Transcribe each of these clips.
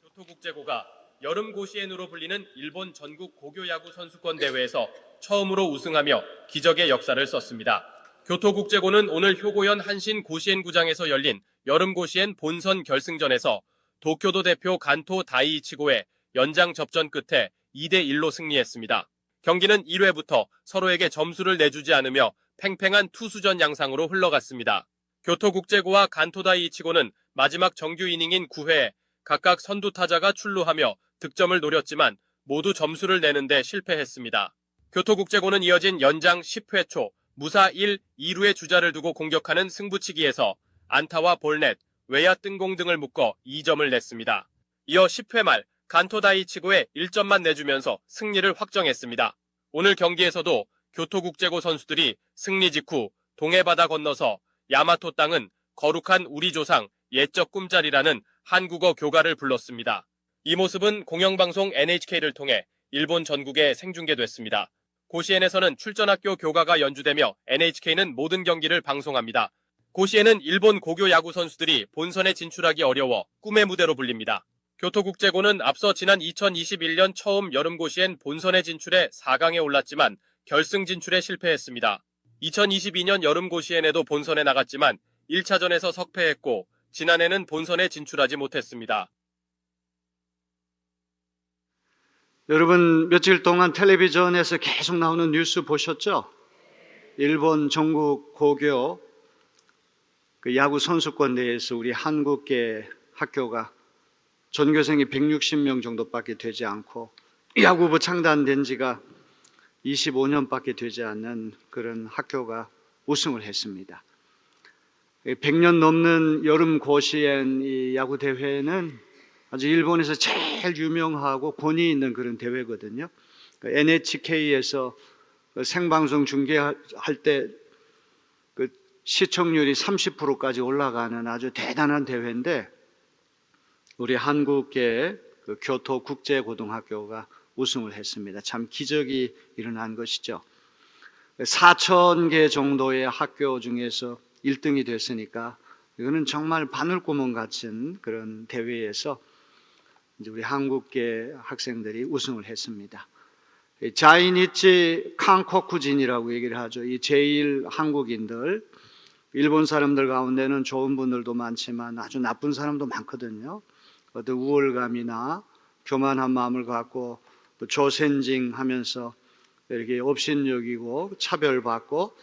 교토국제고가 여름 고시엔으로 불리는 일본 전국 고교 야구 선수권 대회에서 처음으로 우승하며 기적의 역사를 썼습니다. 교토국제고는 오늘 효고현 한신 고시엔구장에서 열린 여름 고시엔 본선 결승전에서 도쿄도 대표 간토 다이이치고의 연장 접전 끝에 2대1로 승리했습니다. 경기는 1회부터 서로에게 점수를 내주지 않으며 팽팽한 투수전 양상으로 흘러갔습니다. 교토국제고와 간토 다이이치고는 마지막 정규 이닝인 9회에 각각 선두 타자가 출루하며 득점을 노렸지만 모두 점수를 내는데 실패했습니다. 교토국제고는 이어진 연장 10회 초 무사 1, 2루의 주자를 두고 공격하는 승부치기에서 안타와 볼넷, 외야 뜬공 등을 묶어 2점을 냈습니다. 이어 10회 말 간토 다이이치고에 1점만 내주면서 승리를 확정했습니다. 오늘 경기에서도 교토국제고 선수들이 승리 직후 동해바다 건너서 야마토 땅은 거룩한 우리 조상 옛적 꿈자리라는 한국어 교가를 불렀습니다. 이 모습은 공영방송 NHK를 통해 일본 전국에 생중계됐습니다. 고시엔에서는 출전학교 교가가 연주되며 NHK는 모든 경기를 방송합니다. 고시엔은 일본 고교 야구 선수들이 본선에 진출하기 어려워 꿈의 무대로 불립니다. 교토국제고는 앞서 지난 2021년 처음 여름 고시엔 본선에 진출해 4강에 올랐지만 결승 진출에 실패했습니다. 2022년 여름 고시엔에도 본선에 나갔지만 1차전에서 석패했고 지난해는 본선에 진출하지 못했습니다. 여러분 며칠 동안 텔레비전에서 계속 나오는 뉴스 보셨죠? 일본 전국 고교 야구 선수권 대회에서 우리 한국계 학교가 전교생이 160명 정도밖에 되지 않고 야구부 창단된 지가 25년밖에 되지 않는 그런 학교가 우승을 했습니다. 100년 넘는 여름 고시엔 이 야구 대회는 아주 일본에서 제일 유명하고 권위 있는 그런 대회거든요. NHK에서 생방송 중계할 때 그 시청률이 30%까지 올라가는 아주 대단한 대회인데 우리 한국계 교토국제고등학교가 우승을 했습니다. 참 기적이 일어난 것이죠. 4,000개 정도의 학교 중에서 1등이 됐으니까 이거는 정말 바늘구멍 같은 그런 대회에서 이제 우리 한국계 학생들이 우승을 했습니다. 자이니치 칸코쿠진이라고 얘기를 하죠. 이 제1 한국인들, 일본 사람들 가운데는 좋은 분들도 많지만 아주 나쁜 사람도 많거든요. 어떤 우월감이나 교만한 마음을 갖고 또 조센징 하면서 이렇게 업신여기고 차별받고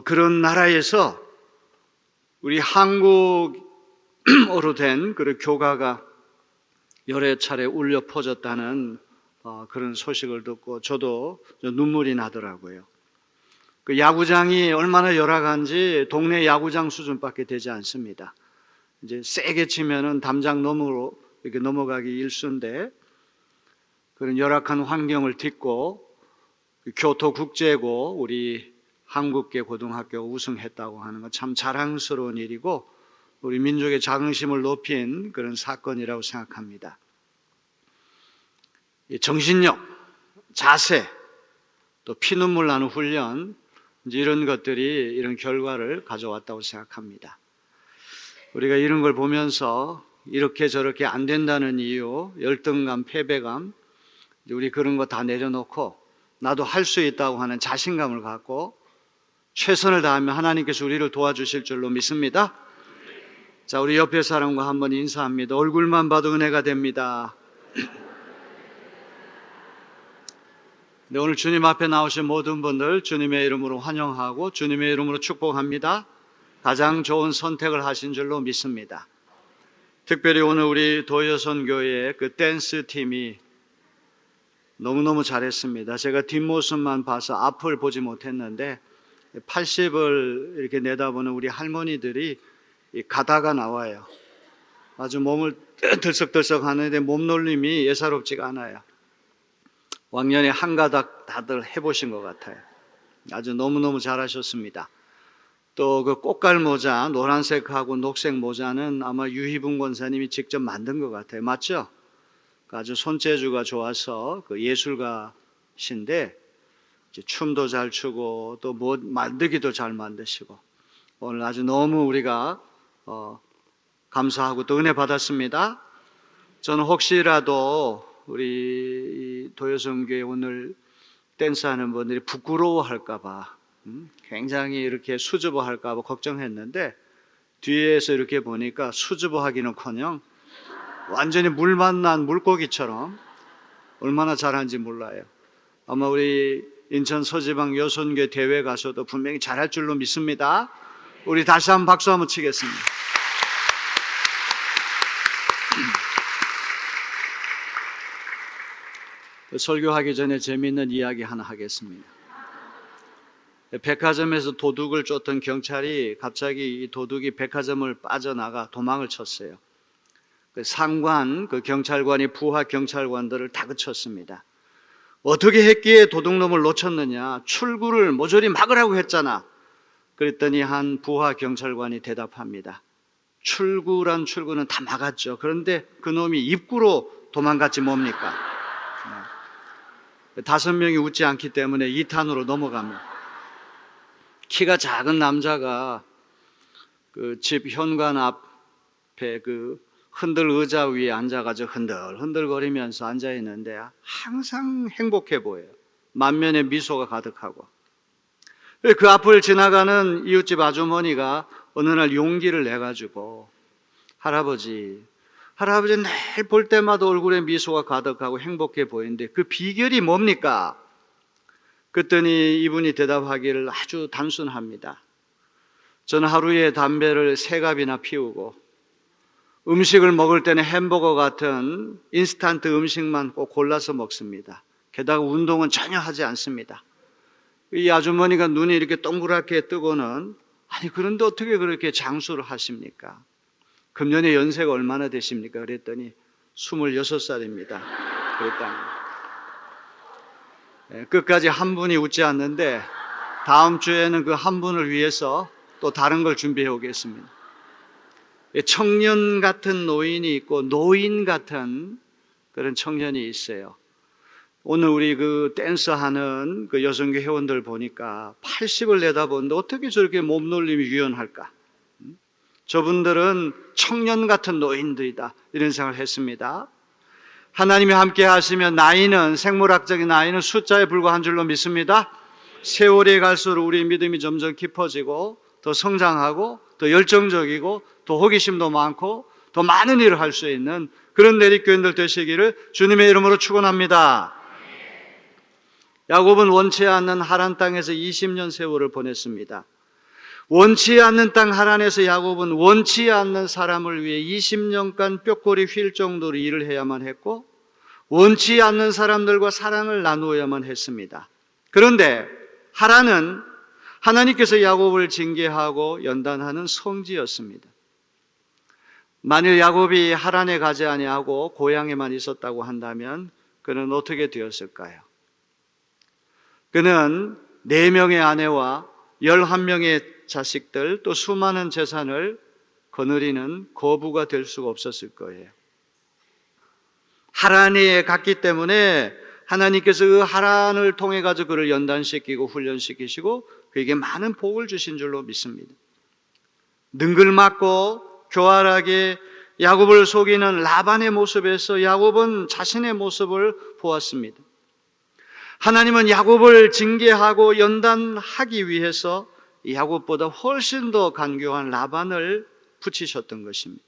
그런 나라에서 우리 한국어로 된 그런 교가가 여러 차례 울려 퍼졌다는 그런 소식을 듣고 저도 눈물이 나더라고요. 그 야구장이 얼마나 열악한지 동네 야구장 수준밖에 되지 않습니다. 이제 세게 치면은 담장 너머로 이렇게 넘어가기 일쑤인데 그런 열악한 환경을 딛고 교토국제고 우리 한국계 고등학교가 우승했다고 하는 건 참 자랑스러운 일이고 우리 민족의 자긍심을 높인 그런 사건이라고 생각합니다. 정신력, 자세, 또 피눈물 나는 훈련 이제 이런 것들이 이런 결과를 가져왔다고 생각합니다. 우리가 이런 걸 보면서 이렇게 저렇게 안 된다는 이유, 열등감, 패배감 우리 그런 거 다 내려놓고 나도 할 수 있다고 하는 자신감을 갖고 최선을 다하면 하나님께서 우리를 도와주실 줄로 믿습니다. 자, 우리 옆에 사람과 한번 인사합니다. 얼굴만 봐도 은혜가 됩니다. 네, 오늘 주님 앞에 나오신 모든 분들 주님의 이름으로 환영하고 주님의 이름으로 축복합니다. 가장 좋은 선택을 하신 줄로 믿습니다. 특별히 오늘 우리 도여선교회의 그 댄스 팀이 너무너무 잘했습니다. 제가 뒷모습만 봐서 앞을 보지 못했는데 80을 이렇게 내다보는 우리 할머니들이 가다가 나와요. 아주 몸을 들썩들썩 하는데 몸놀림이 예사롭지가 않아요. 왕년에 한 가닥 다들 해보신 것 같아요. 아주 너무너무 잘하셨습니다. 또 그 꽃갈 모자, 노란색하고 녹색 모자는 아마 유희붕 권사님이 직접 만든 것 같아요. 맞죠? 아주 손재주가 좋아서 그 예술가신데 춤도 잘 추고 또 뭐 만들기도 잘 만드시고 오늘 아주 너무 우리가 감사하고 또 은혜 받았습니다. 저는 혹시라도 우리 도요성교회 오늘 댄스하는 분들이 부끄러워할까봐 굉장히 이렇게 수줍어할까봐 걱정했는데 뒤에서 이렇게 보니까 수줍어하기는커녕 완전히 물 만난 물고기처럼 얼마나 잘하는지 몰라요. 아마 우리 인천 서지방 여손교 대회 가서도 분명히 잘할 줄로 믿습니다. 우리 다시 한번 박수 한번 치겠습니다. 설교하기 전에 재미있는 이야기 하나 하겠습니다. 백화점에서 도둑을 쫓던 경찰이 갑자기 이 도둑이 백화점을 빠져나가 도망을 쳤어요. 그 상관, 그 경찰관이 부하 경찰관들을 다그쳤습니다. 어떻게 했기에 도둑놈을 놓쳤느냐? 출구를 모조리 막으라고 했잖아. 그랬더니 한 부하 경찰관이 대답합니다. 출구는 다 막았죠. 그런데 그놈이 입구로 도망갔지 뭡니까? 5명이 웃지 않기 때문에 2탄으로 넘어갑니다. 키가 작은 남자가 그 집 현관 앞에 그 흔들 의자 위에 앉아가지고 흔들거리면서 앉아있는데 항상 행복해 보여요. 만면에 미소가 가득하고. 그 앞을 지나가는 이웃집 아주머니가 어느 날 용기를 내가지고 할아버지 늘 볼 때마다 얼굴에 미소가 가득하고 행복해 보이는데 그 비결이 뭡니까? 그랬더니 이분이 대답하기를 아주 단순합니다. 저는 하루에 담배를 3갑이나 피우고 음식을 먹을 때는 햄버거 같은 인스턴트 음식만 꼭 골라서 먹습니다. 게다가 운동은 전혀 하지 않습니다. 이 아주머니가 눈이 이렇게 동그랗게 뜨고는 아니 그런데 어떻게 그렇게 장수를 하십니까? 금년에 연세가 얼마나 되십니까? 그랬더니 26살입니다. 그랬답니다. 끝까지 한 분이 웃지 않는데 다음 주에는 그 한 분을 위해서 또 다른 걸 준비해 오겠습니다. 청년 같은 노인이 있고 노인 같은 그런 청년이 있어요. 오늘 우리 그 댄스하는 그 여성교 회원들 보니까 80을 내다보는데 어떻게 저렇게 몸놀림이 유연할까? 저분들은 청년 같은 노인들이다 이런 생각을 했습니다. 하나님이 함께 하시면 나이는 생물학적인 나이는 숫자에 불과한 줄로 믿습니다. 세월이 갈수록 우리 믿음이 점점 깊어지고 더 성장하고 더 열정적이고 더 호기심도 많고 더 많은 일을 할 수 있는 그런 내립교인들 되시기를 주님의 이름으로 축원합니다. 야곱은 원치 않는 하란 땅에서 20년 세월을 보냈습니다. 원치 않는 땅 하란에서 야곱은 원치 않는 사람을 위해 20년간 뼈골이 휠 정도로 일을 해야만 했고 원치 않는 사람들과 사랑을 나누어야만 했습니다. 그런데 하란은 하나님께서 야곱을 징계하고 연단하는 성지였습니다. 만일 야곱이 하란에 가지 아니하고 고향에만 있었다고 한다면 그는 어떻게 되었을까요? 그는 4명의 아내와 11명의 자식들 또 수많은 재산을 거느리는 거부가 될 수가 없었을 거예요. 하란에 갔기 때문에 하나님께서 그 하란을 통해 가지고 그를 연단시키고 훈련시키시고 그에게 많은 복을 주신 줄로 믿습니다. 능글맞고 교활하게 야곱을 속이는 라반의 모습에서 야곱은 자신의 모습을 보았습니다. 하나님은 야곱을 징계하고 연단하기 위해서 야곱보다 훨씬 더 간교한 라반을 붙이셨던 것입니다.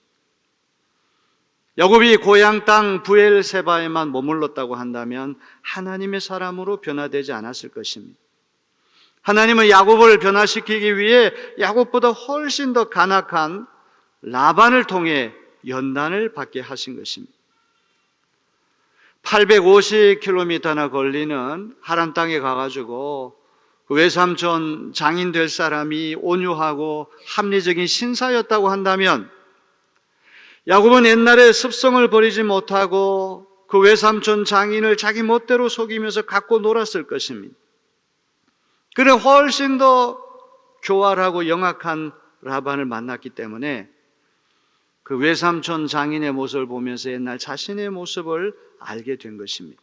야곱이 고향 땅 브엘세바에만 머물렀다고 한다면 하나님의 사람으로 변화되지 않았을 것입니다. 하나님은 야곱을 변화시키기 위해 야곱보다 훨씬 더 간악한 라반을 통해 연단을 받게 하신 것입니다. 850km나 걸리는 하란 땅에 가가지고 그 외삼촌 장인 될 사람이 온유하고 합리적인 신사였다고 한다면 야곱은 옛날에 습성을 버리지 못하고 그 외삼촌 장인을 자기 멋대로 속이면서 갖고 놀았을 것입니다. 그는 훨씬 더 교활하고 영악한 라반을 만났기 때문에 그 외삼촌 장인의 모습을 보면서 옛날 자신의 모습을 알게 된 것입니다.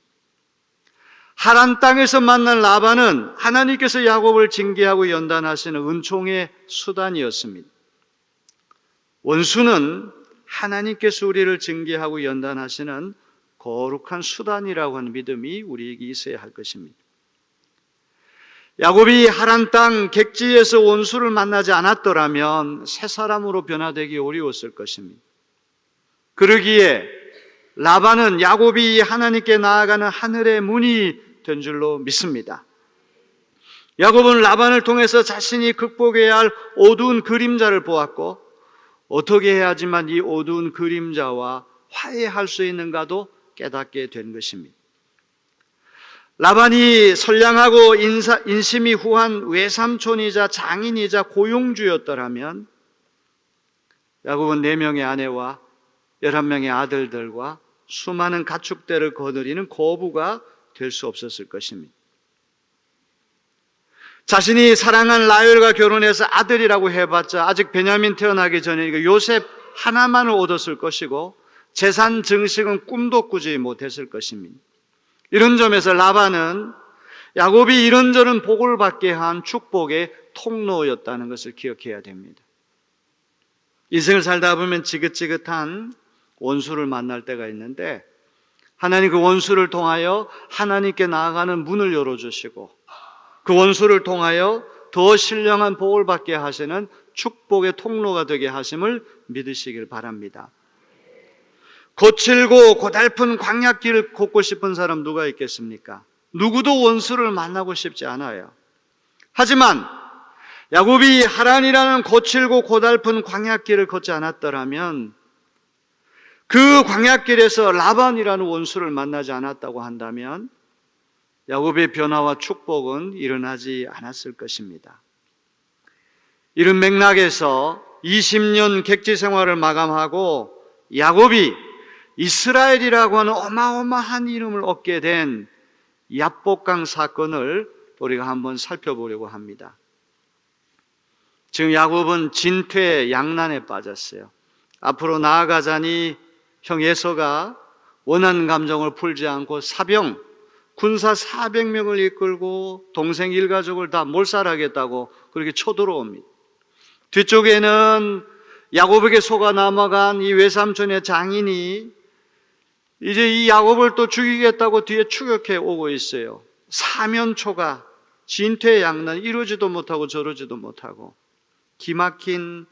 하란 땅에서 만난 라반은 하나님께서 야곱을 징계하고 연단하시는 은총의 수단이었습니다. 원수는 하나님께서 우리를 징계하고 연단하시는 거룩한 수단이라고 하는 믿음이 우리에게 있어야 할 것입니다. 야곱이 하란 땅 객지에서 원수를 만나지 않았더라면 새 사람으로 변화되기 어려웠을 것입니다. 그러기에 라반은 야곱이 하나님께 나아가는 하늘의 문이 된 줄로 믿습니다. 야곱은 라반을 통해서 자신이 극복해야 할 어두운 그림자를 보았고, 어떻게 해야지만 이 어두운 그림자와 화해할 수 있는가도 깨닫게 된 것입니다. 라반이 선량하고 인심이 후한 외삼촌이자 장인이자 고용주였더라면 야곱은 4명의 아내와 11명의 아들들과 수많은 가축대를 거느리는 거부가 될 수 없었을 것입니다. 자신이 사랑한 라헬과 결혼해서 아들이라고 해봤자 아직 베냐민 태어나기 전에 요셉 하나만을 얻었을 것이고 재산 증식은 꿈도 꾸지 못했을 것입니다. 이런 점에서 라반은 야곱이 이런저런 복을 받게 한 축복의 통로였다는 것을 기억해야 됩니다. 인생을 살다 보면 지긋지긋한 원수를 만날 때가 있는데 하나님 그 원수를 통하여 하나님께 나아가는 문을 열어주시고 그 원수를 통하여 더 신령한 복을 받게 하시는 축복의 통로가 되게 하심을 믿으시길 바랍니다. 거칠고 고달픈 광야길을 걷고 싶은 사람 누가 있겠습니까? 누구도 원수를 만나고 싶지 않아요. 하지만 야곱이 하란이라는 거칠고 고달픈 광야길을 걷지 않았더라면 그 광야길에서 라반이라는 원수를 만나지 않았다고 한다면 야곱의 변화와 축복은 일어나지 않았을 것입니다. 이런 맥락에서 20년 객지 생활을 마감하고 야곱이 이스라엘이라고 하는 어마어마한 이름을 얻게 된 야복강 사건을 우리가 한번 살펴보려고 합니다. 지금 야곱은 진퇴 양난에 빠졌어요. 앞으로 나아가자니 형 에서가 원한 감정을 풀지 않고 사병, 군사 400명을 이끌고 동생 일가족을 다 몰살하겠다고 그렇게 쳐들어옵니다. 뒤쪽에는 야곱에게 속아 넘어간 이 외삼촌의 장인이 이제 이 야곱을 또 죽이겠다고 뒤에 추격해 오고 있어요. 사면초가 진퇴양난 이러지도 못하고 저러지도 못하고 기막힌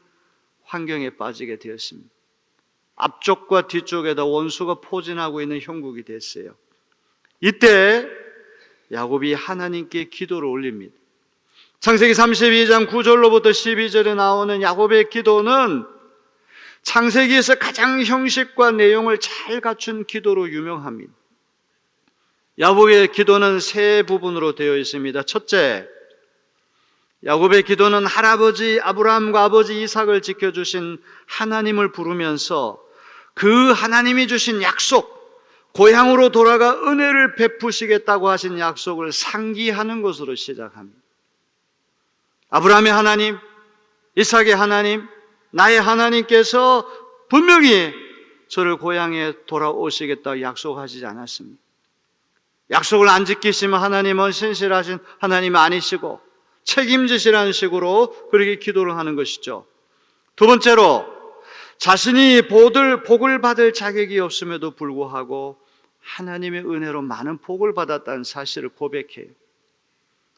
환경에 빠지게 되었습니다. 앞쪽과 뒤쪽에다 원수가 포진하고 있는 형국이 됐어요. 이때 야곱이 하나님께 기도를 올립니다. 창세기 32장 9절로부터 12절에 나오는 야곱의 기도는 창세기에서 가장 형식과 내용을 잘 갖춘 기도로 유명합니다. 야곱의 기도는 세 부분으로 되어 있습니다. 첫째, 야곱의 기도는 할아버지 아브라함과 아버지 이삭을 지켜주신 하나님을 부르면서 그 하나님이 주신 약속, 고향으로 돌아가 은혜를 베푸시겠다고 하신 약속을 상기하는 것으로 시작합니다. 아브라함의 하나님, 이삭의 하나님, 나의 하나님께서 분명히 저를 고향에 돌아오시겠다고 약속하시지 않았습니다. 약속을 안 지키시면 하나님은 신실하신 하나님이 아니시고 책임지시라는 식으로 그렇게 기도를 하는 것이죠. 두 번째로 자신이 복을 받을 자격이 없음에도 불구하고 하나님의 은혜로 많은 복을 받았다는 사실을 고백해요.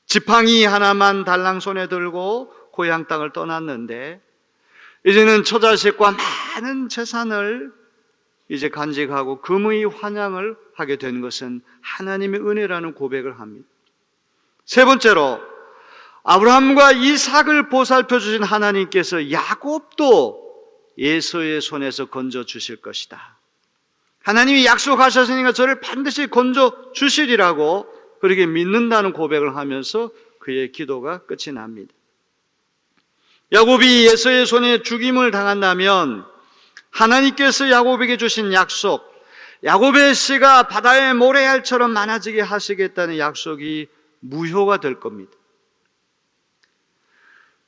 지팡이 하나만 달랑 손에 들고 고향 땅을 떠났는데 이제는 처자식과 많은 재산을 이제 간직하고 금의 환양을 하게 된 것은 하나님의 은혜라는 고백을 합니다. 세 번째로 아브라함과 이삭을 보살펴 주신 하나님께서 야곱도 에서의 손에서 건져 주실 것이다. 하나님이 약속하셨으니까 저를 반드시 건져 주시리라고 그렇게 믿는다는 고백을 하면서 그의 기도가 끝이 납니다. 야곱이 에서의 손에 죽임을 당한다면 하나님께서 야곱에게 주신 약속, 야곱의 씨가 바다의 모래알처럼 많아지게 하시겠다는 약속이 무효가 될 겁니다.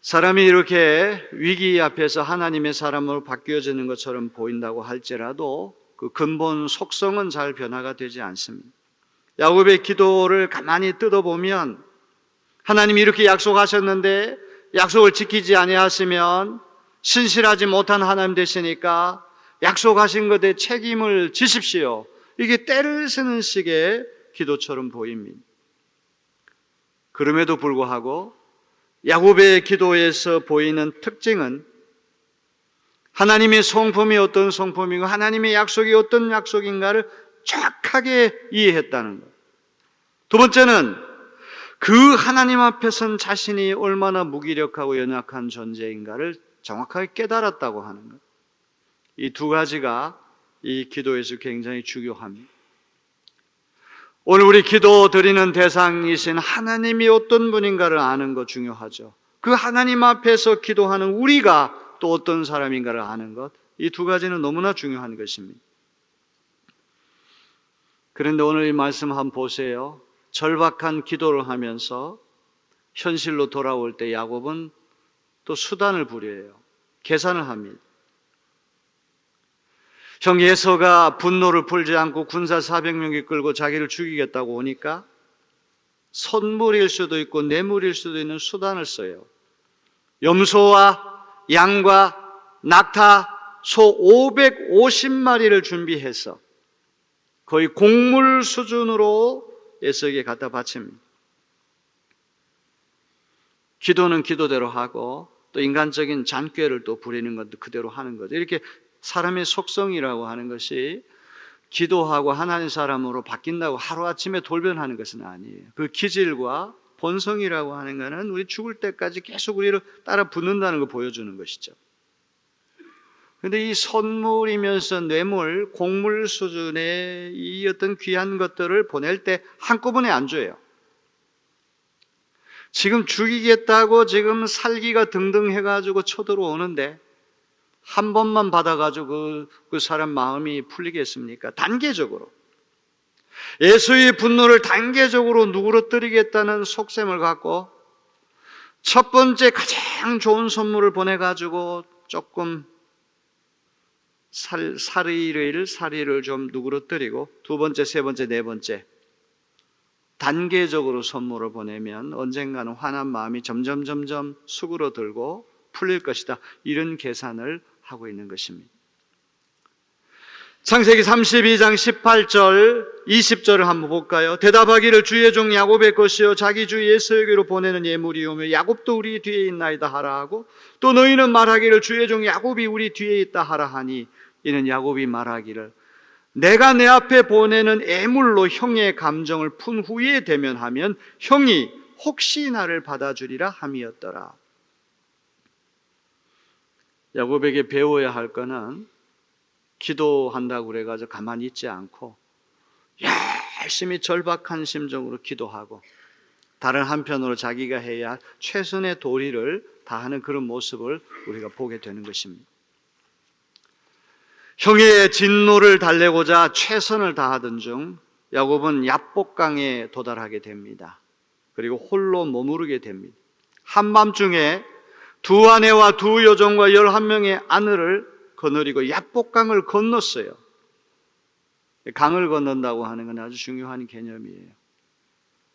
사람이 이렇게 위기 앞에서 하나님의 사람으로 바뀌어지는 것처럼 보인다고 할지라도 그 근본 속성은 잘 변화가 되지 않습니다. 야곱의 기도를 가만히 뜯어보면 하나님이 이렇게 약속하셨는데 약속을 지키지 아니하시면 신실하지 못한 하나님 되시니까 약속하신 것에 책임을 지십시오. 이게 때를 쓰는 식의 기도처럼 보입니다. 그럼에도 불구하고 야곱의 기도에서 보이는 특징은 하나님의 성품이 어떤 성품이고 하나님의 약속이 어떤 약속인가를 정확하게 이해했다는 것. 두 번째는 그 하나님 앞에선 자신이 얼마나 무기력하고 연약한 존재인가를 정확하게 깨달았다고 하는 것. 이 두 가지가 이 기도에서 굉장히 중요합니다. 오늘 우리 기도 드리는 대상이신 하나님이 어떤 분인가를 아는 것 중요하죠. 그 하나님 앞에서 기도하는 우리가 또 어떤 사람인가를 아는 것, 이 두 가지는 너무나 중요한 것입니다. 그런데 오늘 이 말씀 한번 보세요. 절박한 기도를 하면서 현실로 돌아올 때 야곱은 또 수단을 부려요. 계산을 합니다. 형 에서가 분노를 풀지 않고 군사 400명이 끌고 자기를 죽이겠다고 오니까 선물일 수도 있고 뇌물일 수도 있는 수단을 써요. 염소와 양과 낙타, 소 550마리를 준비해서 거의 곡물 수준으로 에서에게 갖다 바칩니다. 기도는 기도대로 하고 또 인간적인 잔꾀를 또 부리는 것도 그대로 하는 거죠. 이렇게 사람의 속성이라고 하는 것이 기도하고 하나님 사람으로 바뀐다고 하루아침에 돌변하는 것은 아니에요. 그 기질과 본성이라고 하는 것은 우리 죽을 때까지 계속 우리를 따라 붙는다는 걸 보여주는 것이죠. 그런데 이 선물이면서 뇌물, 곡물 수준의 이 어떤 귀한 것들을 보낼 때 한꺼번에 안 줘요. 지금 죽이겠다고 지금 살기가 등등 해가지고 쳐들어오는데 한 번만 받아가지고 그 사람 마음이 풀리겠습니까? 단계적으로. 예수의 분노를 단계적으로 누그러뜨리겠다는 속셈을 갖고 첫 번째 가장 좋은 선물을 보내가지고 조금 사리를 좀 누그러뜨리고 두 번째, 세 번째, 네 번째 단계적으로 선물을 보내면 언젠가는 화난 마음이 점점 수그러들고 풀릴 것이다. 이런 계산을 하고 있는 것입니다. 창세기 32장 18절, 20절을 한번 볼까요? 대답하기를 주의 종 야곱의 것이요 자기 주 에서에게로 보내는 예물이오며 야곱도 우리 뒤에 있나이다 하라 하고 또 너희는 말하기를 주의 종 야곱이 우리 뒤에 있다 하라 하니 이는 야곱이 말하기를 내가 내 앞에 보내는 애물로 형의 감정을 푼 후에 대면하면 형이 혹시 나를 받아주리라 함이었더라. 야곱에게 배워야 할 거는 기도한다고 그래가지고 가만히 있지 않고 열심히 절박한 심정으로 기도하고 다른 한편으로 자기가 해야 할 최선의 도리를 다하는 그런 모습을 우리가 보게 되는 것입니다. 형의 진노를 달래고자 최선을 다하던 중 야곱은 야복강에 도달하게 됩니다. 그리고 홀로 머무르게 됩니다. 한밤중에 두 아내와 두 여종과 11명의 아내를 거느리고 야복강을 건넜어요. 강을 건넌다고 하는 건 아주 중요한 개념이에요.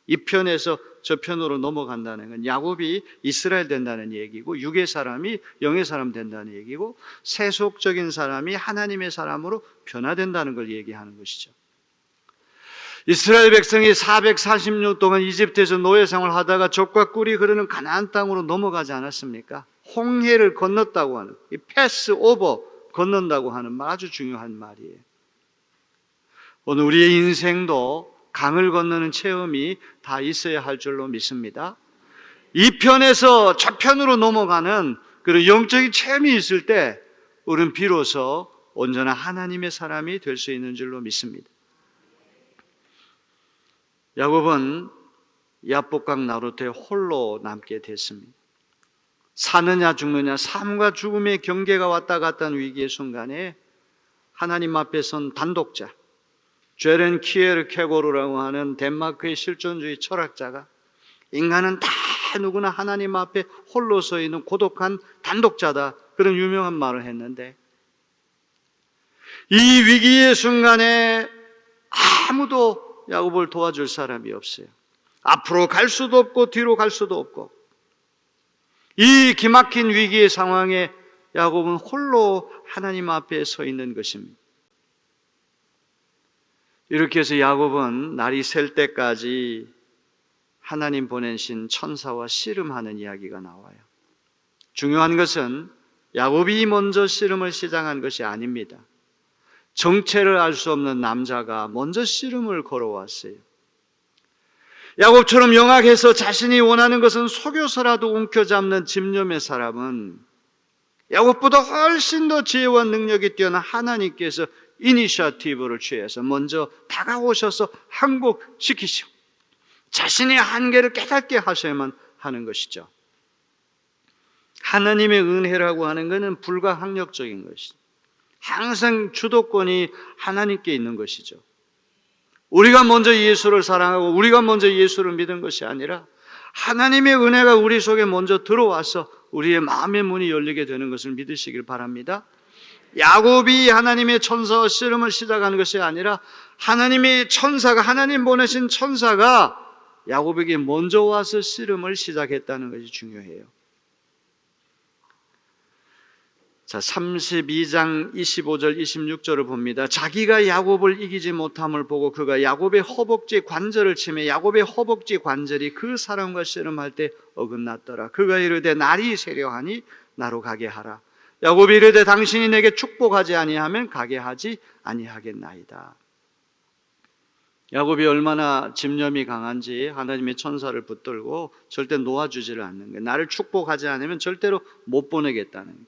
이 편에서 저 편으로 넘어간다는 건 야곱이 이스라엘 된다는 얘기고 육의 사람이 영의 사람 된다는 얘기고 세속적인 사람이 하나님의 사람으로 변화된다는 걸 얘기하는 것이죠. 이스라엘 백성이 440년 동안 이집트에서 노예 생활을 하다가 젖과 꿀이 흐르는 가나안 땅으로 넘어가지 않았습니까? 홍해를 건넜다고 하는 이 패스 오버 건넌다고 하는 말 아주 중요한 말이에요. 오늘 우리의 인생도 강을 건너는 체험이 다 있어야 할 줄로 믿습니다. 이 편에서 저 편으로 넘어가는 그런 영적인 체험이 있을 때 우리는 비로소 온전한 하나님의 사람이 될 수 있는 줄로 믿습니다. 야곱은 야복강 나루터에 홀로 남게 됐습니다. 사느냐 죽느냐 삶과 죽음의 경계가 왔다 갔다 하는 위기의 순간에 하나님 앞에 선 단독자 죄렌 키에르케고르라고 하는 덴마크의 실존주의 철학자가 인간은 다 누구나 하나님 앞에 홀로 서 있는 고독한 단독자다 그런 유명한 말을 했는데 이 위기의 순간에 아무도 야곱을 도와줄 사람이 없어요. 앞으로 갈 수도 없고 뒤로 갈 수도 없고 이 기막힌 위기의 상황에 야곱은 홀로 하나님 앞에 서 있는 것입니다. 이렇게 해서 야곱은 날이 셀 때까지 하나님 보내신 천사와 씨름하는 이야기가 나와요. 중요한 것은 야곱이 먼저 씨름을 시작한 것이 아닙니다. 정체를 알 수 없는 남자가 먼저 씨름을 걸어왔어요. 야곱처럼 영악해서 자신이 원하는 것은 속여서라도 움켜잡는 집념의 사람은 야곱보다 훨씬 더 지혜와 능력이 뛰어난 하나님께서 이니셔티브를 취해서 먼저 다가오셔서 항복시키시고 자신의 한계를 깨닫게 하셔야만 하는 것이죠. 하나님의 은혜라고 하는 것은 불가항력적인 것이죠. 항상 주도권이 하나님께 있는 것이죠. 우리가 먼저 예수를 사랑하고 우리가 먼저 예수를 믿은 것이 아니라 하나님의 은혜가 우리 속에 먼저 들어와서 우리의 마음의 문이 열리게 되는 것을 믿으시길 바랍니다. 야곱이 하나님의 천사와 씨름을 시작하는 것이 아니라 하나님의 천사가, 하나님 보내신 천사가 야곱에게 먼저 와서 씨름을 시작했다는 것이 중요해요. 자, 32장 25절 26절을 봅니다. 자기가 야곱을 이기지 못함을 보고 그가 야곱의 허벅지 관절을 치매 야곱의 허벅지 관절이 그 사람과 씨름할 때 어긋났더라. 그가 이르되 날이 세려하니 나로 가게 하라. 야곱이 이르되 당신이 내게 축복하지 아니하면 가게 하지 아니하겠나이다. 야곱이 얼마나 집념이 강한지 하나님의 천사를 붙들고 절대 놓아주지를 않는 거예요. 나를 축복하지 않으면 절대로 못 보내겠다는 거예요.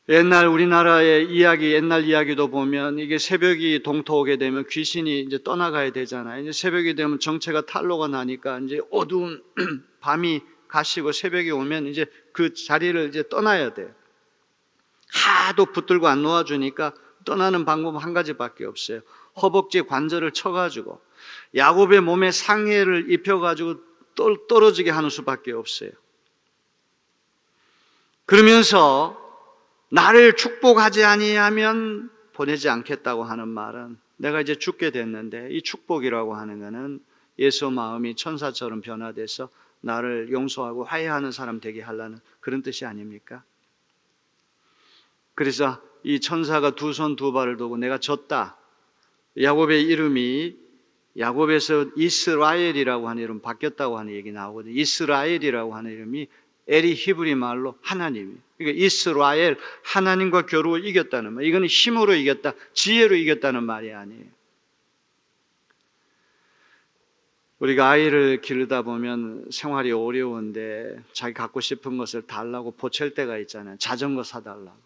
옛날 우리나라의 이야기, 옛날 이야기도 보면 이게 새벽이 동토오게 되면 귀신이 이제 떠나가야 되잖아요. 이제 새벽이 되면 정체가 탄로가 나니까 이제 어두운 밤이 가시고 새벽이 오면 이제 그 자리를 이제 떠나야 돼요. 하도 붙들고 안 놓아주니까 떠나는 방법은 한 가지밖에 없어요. 허벅지 관절을 쳐가지고 야곱의 몸에 상해를 입혀가지고 떨어지게 하는 수밖에 없어요. 그러면서 나를 축복하지 아니하면 보내지 않겠다고 하는 말은 내가 이제 죽게 됐는데 이 축복이라고 하는 것은 예수 마음이 천사처럼 변화돼서 나를 용서하고 화해하는 사람 되게 하려는 그런 뜻이 아닙니까? 그래서 이 천사가 두 손 두 발을 두고 내가 졌다. 야곱의 이름이 야곱에서 이스라엘이라고 하는 이름 바뀌었다고 하는 얘기 나오거든요. 이스라엘이라고 하는 이름이 엘이 히브리 말로 하나님이에요. 그러니까 이스라엘, 하나님과 겨루어 이겼다는 말. 이거는 힘으로 이겼다, 지혜로 이겼다는 말이 아니에요. 우리가 아이를 기르다 보면 생활이 어려운데 자기 갖고 싶은 것을 달라고 보챌 때가 있잖아요. 자전거 사달라고.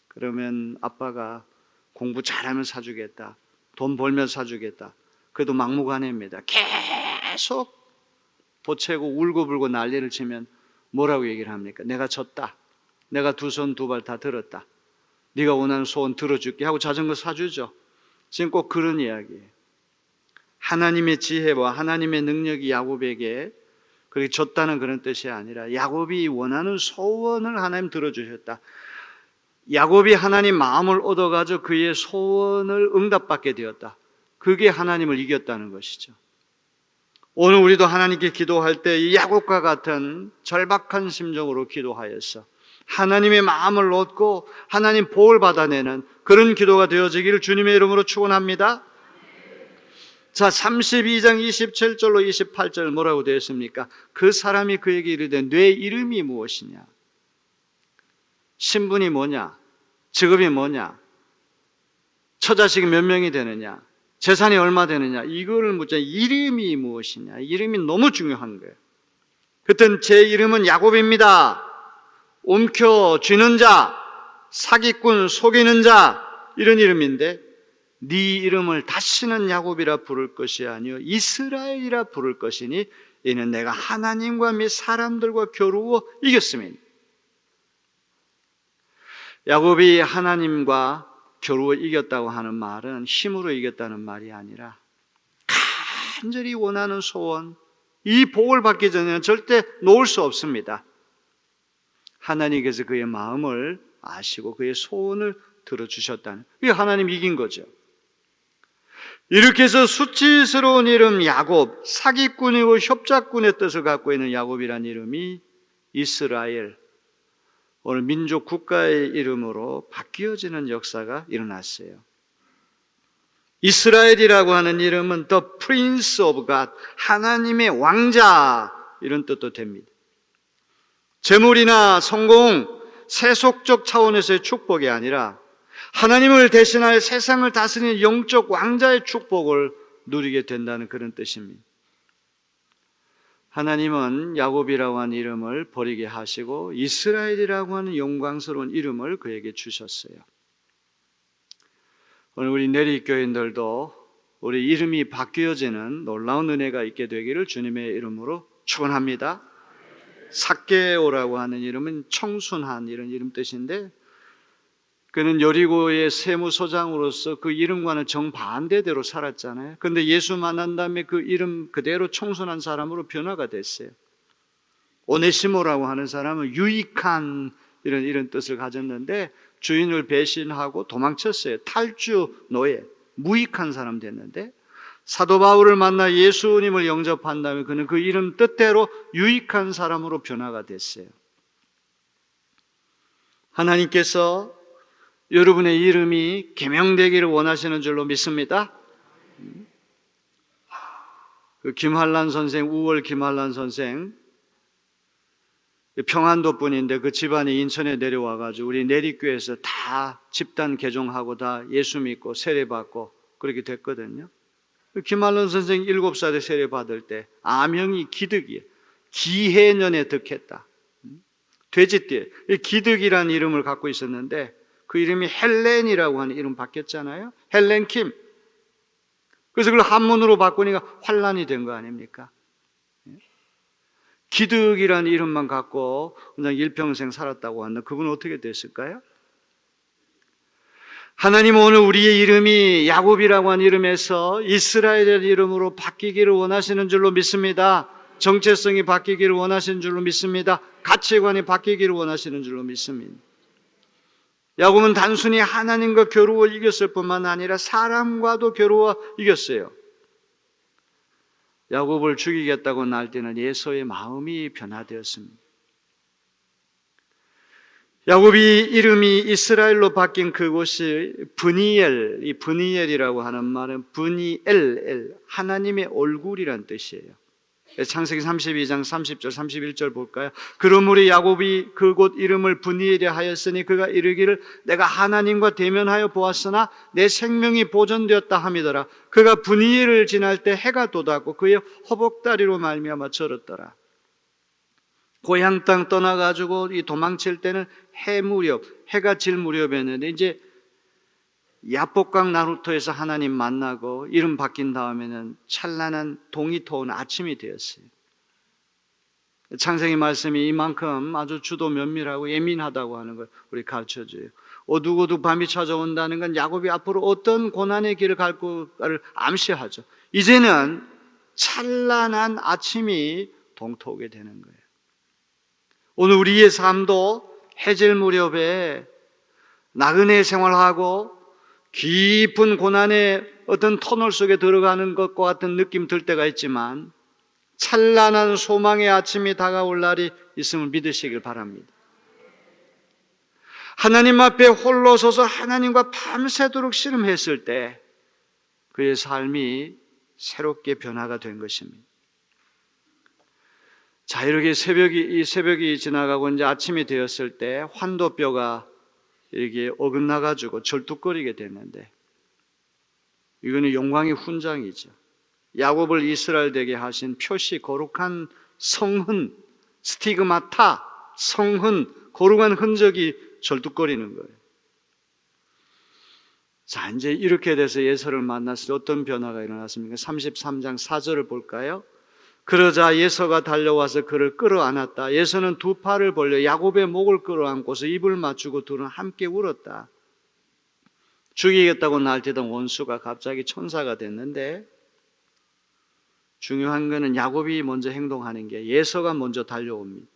그러면 아빠가 공부 잘하면 사주겠다, 돈 벌면 사주겠다. 그래도 막무가내입니다. 계속 보채고 울고불고 난리를 치면 뭐라고 얘기를 합니까? 내가 졌다. 내가 두 손 두 발 다 들었다. 네가 원하는 소원 들어줄게 하고 자전거 사주죠. 지금 꼭 그런 이야기예요. 하나님의 지혜와 하나님의 능력이 야곱에게 그렇게 줬다는 그런 뜻이 아니라 야곱이 원하는 소원을 하나님 들어주셨다. 야곱이 하나님 마음을 얻어가지고 그의 소원을 응답받게 되었다. 그게 하나님을 이겼다는 것이죠. 오늘 우리도 하나님께 기도할 때 이 야곱과 같은 절박한 심정으로 기도하여서 하나님의 마음을 얻고 하나님 복을 받아내는 그런 기도가 되어지기를 주님의 이름으로 축원합니다. 자, 32장 27절로 28절 뭐라고 되어 있습니까? 그 사람이 그에게 이르되 내 이름이 무엇이냐? 신분이 뭐냐? 직업이 뭐냐? 처자식이 몇 명이 되느냐? 재산이 얼마 되느냐? 이거를 묻자. 이름이 무엇이냐? 이름이 너무 중요한 거예요. 그땐 제 이름은 야곱입니다. 움켜쥐는 자, 사기꾼, 속이는 자, 이런 이름인데 네 이름을 다시는 야곱이라 부를 것이 아니요 이스라엘이라 부를 것이니 이는 내가 하나님과 및 사람들과 겨루어 이겼음이니. 야곱이 하나님과 겨루어 이겼다고 하는 말은 힘으로 이겼다는 말이 아니라 간절히 원하는 소원, 이 복을 받기 전에는 절대 놓을 수 없습니다. 하나님께서 그의 마음을 아시고 그의 소원을 들어주셨다는, 그게 하나님 이긴 거죠. 이렇게 해서 수치스러운 이름 야곱, 사기꾼이고 협작꾼의 뜻을 갖고 있는 야곱이라는 이름이 이스라엘, 오늘 민족 국가의 이름으로 바뀌어지는 역사가 일어났어요. 이스라엘이라고 하는 이름은 The Prince of God, 하나님의 왕자, 이런 뜻도 됩니다. 재물이나 성공, 세속적 차원에서의 축복이 아니라 하나님을 대신하여 세상을 다스리는 영적 왕자의 축복을 누리게 된다는 그런 뜻입니다. 하나님은 야곱이라고 하는 이름을 버리게 하시고 이스라엘이라고 하는 영광스러운 이름을 그에게 주셨어요. 오늘 우리 내리교인들도 우리 이름이 바뀌어지는 놀라운 은혜가 있게 되기를 주님의 이름으로 축원합니다. 삭개오라고 하는 이름은 청순한 이런 이름 뜻인데, 그는 여리고의 세무소장으로서 그 이름과는 정반대대로 살았잖아요. 그런데 예수 만난 다음에 그 이름 그대로 청순한 사람으로 변화가 됐어요. 오네시모라고 하는 사람은 유익한 이런 뜻을 가졌는데 주인을 배신하고 도망쳤어요. 탈주 노예, 무익한 사람 됐는데 사도 바울을 만나 예수님을 영접한 다음에 그는 그 이름 뜻대로 유익한 사람으로 변화가 됐어요. 하나님께서 여러분의 이름이 계명되기를 원하시는 줄로 믿습니다. 그 김한란 선생, 우월 김한란 선생, 평안도 분인데 그 집안이 인천에 내려와가지고 우리 내리교회에서 다 집단 개종하고 다 예수 믿고 세례받고 그렇게 됐거든요. 김한란 선생 7살에 세례받을 때 아명이 기득이에요. 기해년에 득했다. 돼지띠, 기득이라는 이름을 갖고 있었는데 그 이름이 헬렌이라고 하는 이름 바뀌었잖아요. 헬렌 킴. 그래서 그걸 한문으로 바꾸니까 환란이 된 거 아닙니까? 기득이라는 이름만 갖고 그냥 일평생 살았다고 하는데 그분 어떻게 됐을까요? 하나님은 오늘 우리의 이름이 야곱이라고 하는 이름에서 이스라엘의 이름으로 바뀌기를 원하시는 줄로 믿습니다. 정체성이 바뀌기를 원하시는 줄로 믿습니다. 가치관이 바뀌기를 원하시는 줄로 믿습니다. 야곱은 단순히 하나님과 겨루어 이겼을 뿐만 아니라 사람과도 겨루어 이겼어요. 야곱을 죽이겠다고 날뛰는 에서의 마음이 변화되었습니다. 야곱이 이름이 이스라엘로 바뀐 그곳이 브니엘, 이 브니엘이라고 하는 말은 브니엘, 하나님의 얼굴이란 뜻이에요. 창세기 32장 30절 31절 볼까요? 그러므로 야곱이 그곳 이름을 브니엘이라 하였으니 그가 이르기를 내가 하나님과 대면하여 보았으나 내 생명이 보존되었다 함이더라. 그가 브니엘을 지날 때 해가 돋았고 그의 허벅다리로 말미암아 절었더라. 고향 땅 떠나가지고 이 도망칠 때는 해 무렵, 해가 질 무렵이었는데 이제 야복강 나루터에서 하나님 만나고 이름 바뀐 다음에는 찬란한 동이 터온 아침이 되었어요. 창세기 말씀이 이만큼 아주 주도 면밀하고 예민하다고 하는 걸 우리 가르쳐줘요. 어둑어둑 밤이 찾아온다는 건 야곱이 앞으로 어떤 고난의 길을 갈 것을 암시하죠. 이제는 찬란한 아침이 동토오게 되는 거예요. 오늘 우리의 삶도 해질 무렵에 나그네 생활하고 깊은 고난의 어떤 터널 속에 들어가는 것과 같은 느낌 들 때가 있지만 찬란한 소망의 아침이 다가올 날이 있음을 믿으시길 바랍니다. 하나님 앞에 홀로 서서 하나님과 밤새도록 씨름했을 때 그의 삶이 새롭게 변화가 된 것입니다. 자, 이렇게 이 새벽이 지나가고 이제 아침이 되었을 때 환도뼈가 이렇게 어긋나가지고 절뚝거리게 됐는데 이거는 영광의 훈장이죠. 야곱을 이스라엘 되게 하신 표시, 거룩한 성흔, 스티그마타, 성흔, 거룩한 흔적이 절뚝거리는 거예요. 자, 이제 이렇게 돼서 예서를 만났을 때 어떤 변화가 일어났습니까? 33장 4절을 볼까요? 그러자 예서가 달려와서 그를 끌어안았다. 예서는 두 팔을 벌려 야곱의 목을 끌어안고서 입을 맞추고 둘은 함께 울었다. 죽이겠다고 날뛰던 원수가 갑자기 천사가 됐는데 중요한 것은 야곱이 먼저 행동하는 게 예서가 먼저 달려옵니다.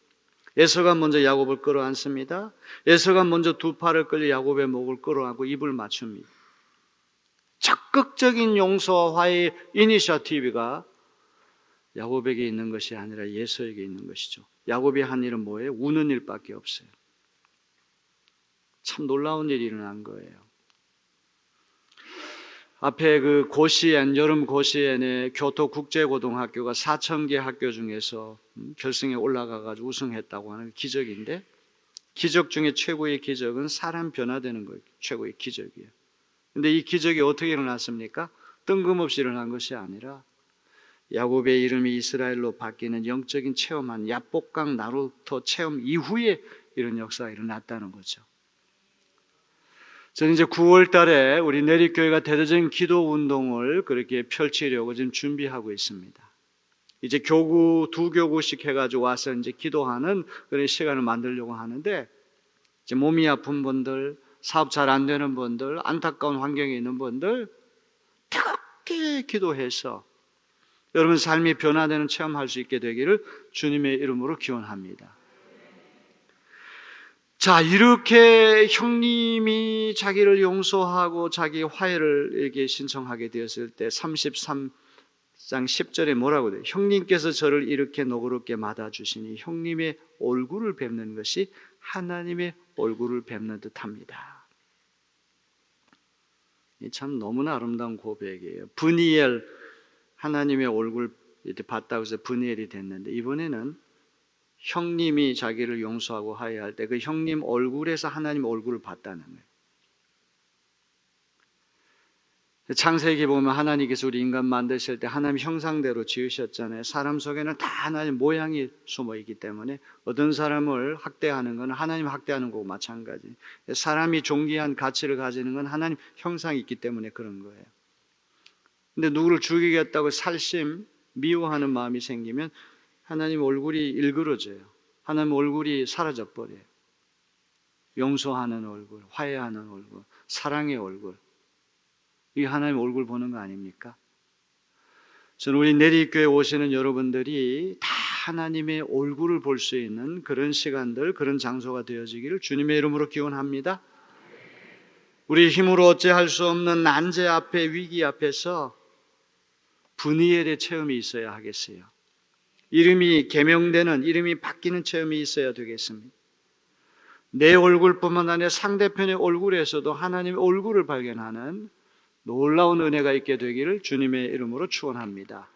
예서가 먼저 야곱을 끌어안습니다. 예서가 먼저 두 팔을 끌려 야곱의 목을 끌어안고 입을 맞춥니다. 적극적인 용서와 화해의 이니셔티브가 야곱에게 있는 것이 아니라 예서에게 있는 것이죠. 야곱이 한 일은 뭐예요? 우는 일밖에 없어요. 참 놀라운 일이 일어난 거예요. 앞에 그 고시엔, 여름 고시엔의 교토국제고등학교가 4,000개 학교 중에서 결승에 올라가가지고 우승했다고 하는 기적인데, 기적 중에 최고의 기적은 사람 변화되는 거예요. 최고의 기적이에요. 근데 이 기적이 어떻게 일어났습니까? 뜬금없이 일어난 것이 아니라 야곱의 이름이 이스라엘로 바뀌는 영적인 체험한 야복강 나루토 체험 이후에 이런 역사가 일어났다는 거죠. 저는 이제 9월 달에 우리 내립교회가 대대적인 기도 운동을 그렇게 펼치려고 지금 준비하고 있습니다. 이제 교구, 두 교구씩 해가지고 와서 이제 기도하는 그런 시간을 만들려고 하는데, 이제 몸이 아픈 분들, 사업 잘 안 되는 분들, 안타까운 환경에 있는 분들, 뜨겁게 기도해서 여러분 삶이 변화되는 체험할 수 있게 되기를 주님의 이름으로 기원합니다. 자, 이렇게 형님이 자기를 용서하고 자기 화해를 이렇게 신청하게 되었을 때 33장 10절에 뭐라고 돼요? 형님께서 저를 이렇게 너그럽게 맞아주시니 형님의 얼굴을 뵙는 것이 하나님의 얼굴을 뵙는 듯합니다. 참 너무나 아름다운 고백이에요. 브니엘, 하나님의 얼굴 이렇게 봤다고 해서 브니엘이 됐는데, 이번에는 형님이 자기를 용서하고 화해할 때 그 형님 얼굴에서 하나님 얼굴을 봤다는 거예요. 창세기 보면 하나님께서 우리 인간 만드실 때 하나님 형상대로 지으셨잖아요. 사람 속에는 다 하나님 모양이 숨어 있기 때문에 어떤 사람을 학대하는 건 하나님 학대하는 거고 마찬가지. 사람이 존귀한 가치를 가지는 건 하나님 형상이 있기 때문에 그런 거예요. 근데 누구를 죽이겠다고 살심, 미워하는 마음이 생기면 하나님 얼굴이 일그러져요. 하나님 얼굴이 사라져 버려요. 용서하는 얼굴, 화해하는 얼굴, 사랑의 얼굴. 이게 하나님 얼굴 보는 거 아닙니까? 저는 우리 내리교회 오시는 여러분들이 다 하나님의 얼굴을 볼 수 있는 그런 시간들, 그런 장소가 되어지기를 주님의 이름으로 기원합니다. 우리 힘으로 어찌할 수 없는 난제 앞에, 위기 앞에서 브니엘의 체험이 있어야 하겠어요. 이름이 개명되는, 이름이 바뀌는 체험이 있어야 되겠습니다. 내 얼굴뿐만 아니라 상대편의 얼굴에서도 하나님의 얼굴을 발견하는 놀라운 은혜가 있게 되기를 주님의 이름으로 축원합니다.